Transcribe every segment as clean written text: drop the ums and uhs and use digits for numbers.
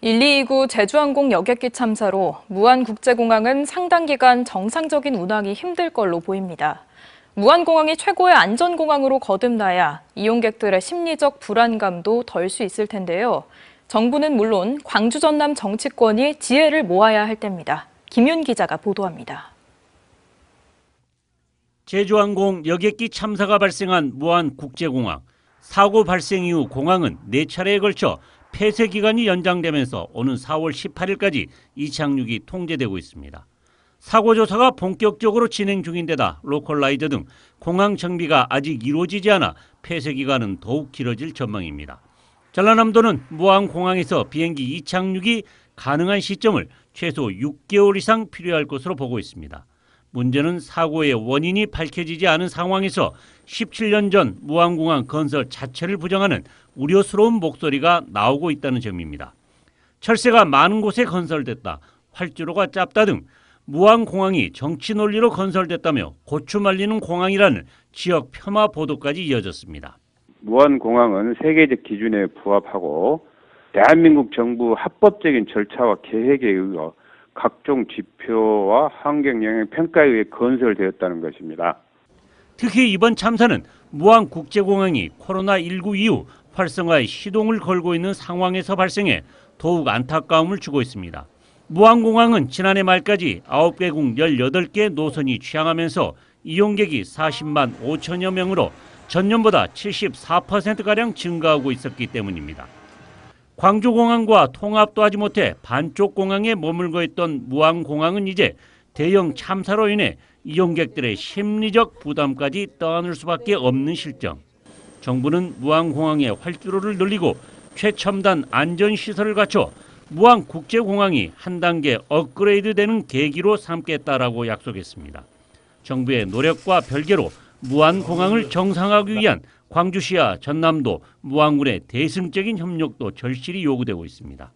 1229 제주항공 여객기 참사로 무안국제공항은 상당 기간 정상적인 운항이 힘들 걸로 보입니다. 무안공항이 최고의 안전공항으로 거듭나야 이용객들의 심리적 불안감도 덜 수 있을 텐데요. 정부는 물론 광주 전남 정치권이 지혜를 모아야 할 때입니다. 김윤 기자가 보도합니다. 제주항공 여객기 참사가 발생한 무안국제공항. 사고 발생 이후 공항은 4차례에 걸쳐 폐쇄 기간이 연장되면서 오는 4월 18일까지 이착륙이 통제되고 있습니다. 사고 조사가 본격적으로 진행 중인데다 로컬라이저 등 공항 정비가 아직 이루어지지 않아 폐쇄 기간은 더욱 길어질 전망입니다. 전라남도는 무안공항에서 비행기 이착륙이 가능한 시점을 최소 6개월 이상 필요할 것으로 보고 있습니다. 문제는 사고의 원인이 밝혀지지 않은 상황에서 17년 전 무안공항 건설 자체를 부정하는 우려스러운 목소리가 나오고 있다는 점입니다. 철새가 많은 곳에 건설됐다, 활주로가 짧다 등 무안공항이 정치 논리로 건설됐다며 고추 말리는 공항이라는 지역 폄하 보도까지 이어졌습니다. 무안공항은 세계적 기준에 부합하고 대한민국 정부 합법적인 절차와 계획에 의거 각종 지표와 환경 영향 평가에 의해 건설되었다는 것입니다. 특히 이번 참사는 무안국제공항이 코로나19 이후 활성화에 시동을 걸고 있는 상황에서 발생해 더욱 안타까움을 주고 있습니다. 무안공항은 지난해 말까지 9개국 18개 노선이 취항하면서 이용객이 40만 5천여 명으로 전년보다 74%가량 증가하고 있었기 때문입니다. 광주공항과 통합도 하지 못해 반쪽 공항에 머물고 있던 무안공항은 이제 대형 참사로 인해 이용객들의 심리적 부담까지 떠안을 수밖에 없는 실정. 정부는 무안공항의 활주로를 늘리고 최첨단 안전시설을 갖춰 무안국제공항이 한 단계 업그레이드되는 계기로 삼겠다라고 약속했습니다. 정부의 노력과 별개로 무안공항을 정상화하기 위한 광주시와 전남도, 무안군의 대승적인 협력도 절실히 요구되고 있습니다.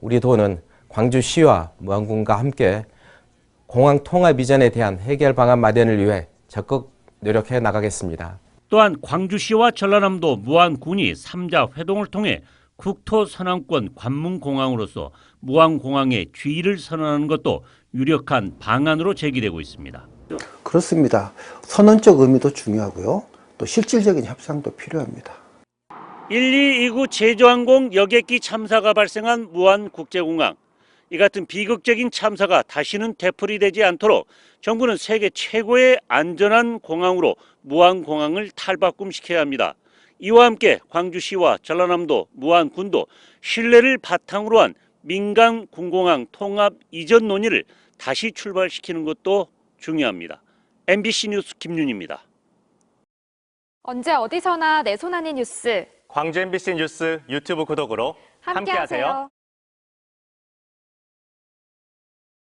우리 도는 광주시와 무안군과 함께 공항 통합 이전에 대한 해결 방안 마련을 위해 적극 노력해 나가겠습니다. 또한 광주시와 전라남도, 무안군이 3자 회동을 통해 국토선항권 관문공항으로서 무안공항의 주의를 선언하는 것도 유력한 방안으로 제기되고 있습니다. 그렇습니다. 선언적 의미도 중요하고요. 또 실질적인 협상도 필요합니다. 1229 제주항공 여객기 참사가 발생한 무안국제공항. 이 같은 비극적인 참사가 다시는 되풀이되지 않도록 정부는 세계 최고의 안전한 공항으로 무안공항을 탈바꿈시켜야 합니다. 이와 함께 광주시와 전라남도, 무안군도 신뢰를 바탕으로 한 민간 군공항 통합 이전 논의를 다시 출발시키는 것도 중요합니다. MBC 뉴스 김윤입니다. 언제 어디서나 내 손 안의 뉴스. 광주 MBC 뉴스 유튜브 구독으로 함께하세요.